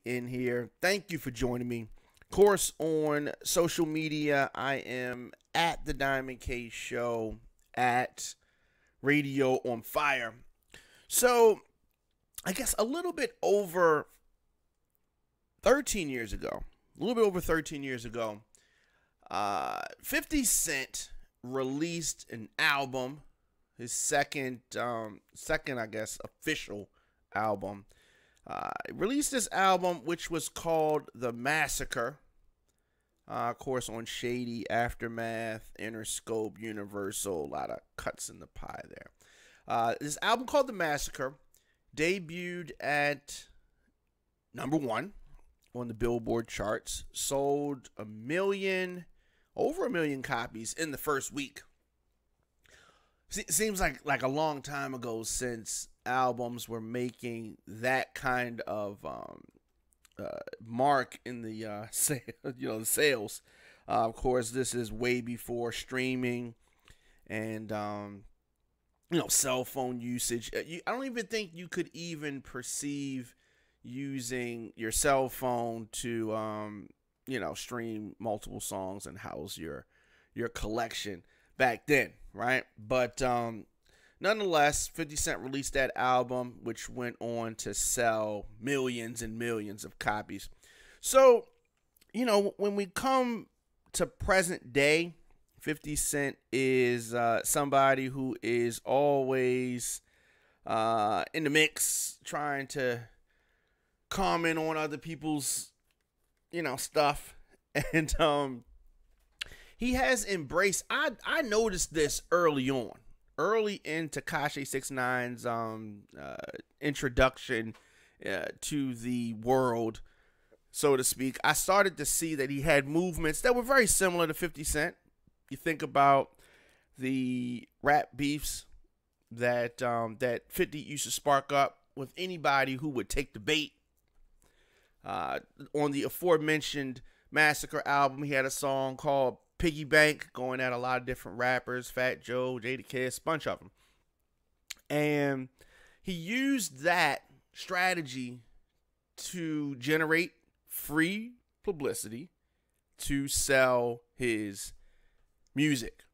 in here. Thank you for joining me. Of course, on social media, I am at the Diamond K Show at RadioOnFire. So, I guess a little bit over 13 years ago, 50 Cent released an album, his second, I guess, official album. Released this album, which was called The Massacre. Of course, on Shady, Aftermath, Interscope, Universal, a lot of cuts in the pie there. This album called The Massacre debuted at #1 on the Billboard charts. Sold over a million copies in the first week. Seems like a long time ago since albums were making that kind of mark in the sales. Of course, this is way before streaming and cell phone usage. I don't even think you could even perceive using your cell phone to stream multiple songs and house your collection back then, right? But nonetheless, 50 Cent released that album, which went on to sell millions and millions of copies. So, when we come to present day, 50 Cent is somebody who is always in the mix, trying to comment on other people's, stuff. And he has embraced, I noticed this early in Tekashi 6ix9ine's introduction to the world, so to speak. I started to see that he had movements that were very similar to 50 Cent. You think about the rap beefs that 50 used to spark up with anybody who would take the bait. On the aforementioned Massacre album, he had a song called Piggy Bank, going at a lot of different rappers, Fat Joe, Jadakiss, a bunch of them. And he used that strategy to generate free publicity to sell his music.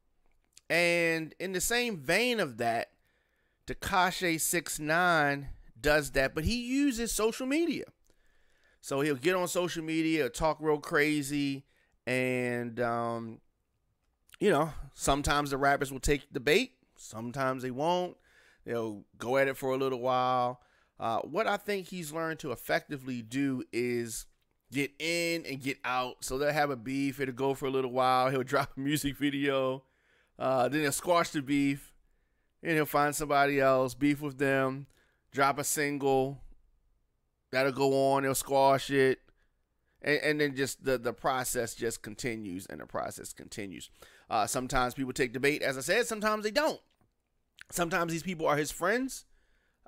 And in the same vein of that, Tekashi 6ix9ine does that, but he uses social media. So he'll get on social media, talk real crazy, and, sometimes the rappers will take the bait. Sometimes they won't. They'll go at it for a little while. What I think he's learned to effectively do is get in and get out. So they'll have a beef. It'll go for a little while. He'll drop a music video. Then he'll squash the beef. And he'll find somebody else, beef with them, drop a single. That'll go on. He'll squash it. And then just the process just continues, and the process continues. Sometimes people take the bait, as I said. Sometimes they don't. Sometimes these people are his friends.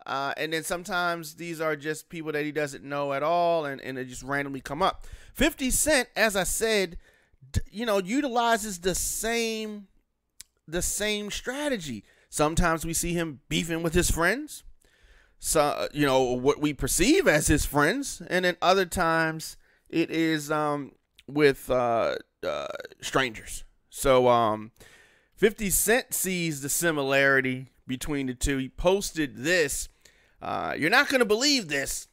And then sometimes these are just people that he doesn't know at all, and they just randomly come up. 50 Cent, as I said, utilizes the same strategy. Sometimes we see him beefing with his friends. So, what we perceive as his friends. And then other times it is with strangers. So 50 Cent sees the similarity between the two. He posted this. You're not going to believe this,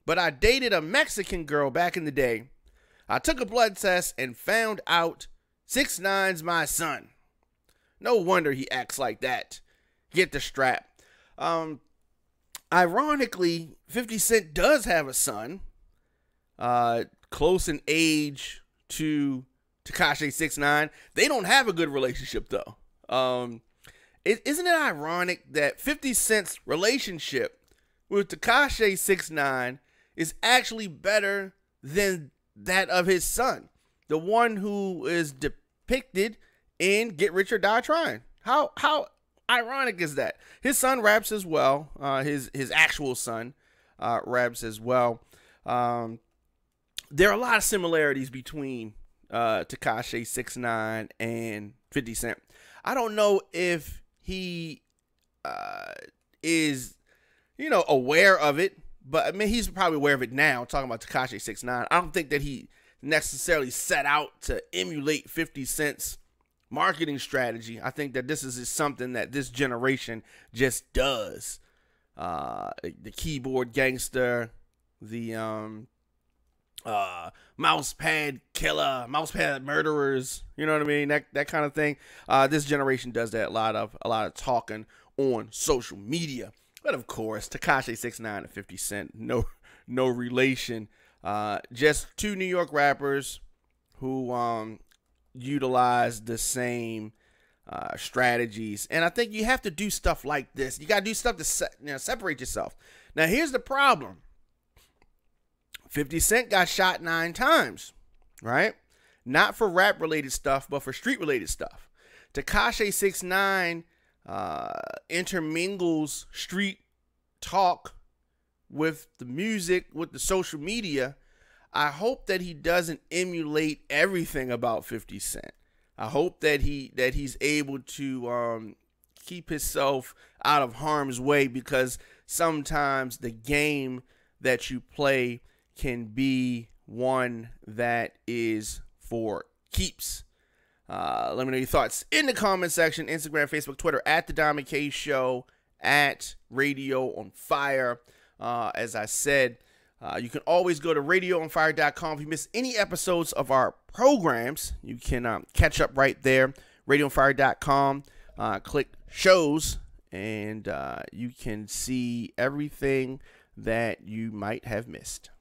but I dated a Mexican girl back in the day. I took a blood test and found out 6ix9ine's my son. No wonder he acts like that. Get the strap. Ironically, 50 Cent does have a son, close in age to Tekashi 6ix9ine. They don't have a good relationship, though. Isn't it ironic that 50 Cent's relationship with Tekashi 6ix9ine is actually better than that of his son, the one who is depicted in Get Rich or Die Trying? How ironic is that? His son raps as well. His actual son raps as well. There are a lot of similarities between Tekashi 6ix9ine and 50 Cent. I don't know if he is, aware of it, but I mean, he's probably aware of it now, talking about Tekashi 6ix9ine. I don't think that he necessarily set out to emulate 50 Cent's marketing strategy. I think that this is just something that this generation just does. The keyboard gangster, the mouse pad killer, mouse pad murderers, you know what I mean? That kind of thing. This generation does that, a lot of talking on social media. But of course, Tekashi 6ix9ine and 50 Cent, no relation. Just two New York rappers who utilize the same strategies. And I think you have to do stuff like this. You got to do stuff to separate yourself. Now, here's the problem. 50 Cent got shot 9 times, right? Not for rap-related stuff, but for street-related stuff. Tekashi 6ix9ine intermingles street talk with the music, with the social media. I hope that he doesn't emulate everything about 50 Cent. I hope that he's able to keep himself out of harm's way, because sometimes the game that you play can be one that is for keeps. Let me know your thoughts in the comment section. Instagram, Facebook, Twitter, at The Diamond K Show, at RadioOnFire. As I said, you can always go to RadioOnFire.com. If you miss any episodes of our programs, you can catch up right there. RadioOnFire.com. Click shows, and you can see everything that you might have missed.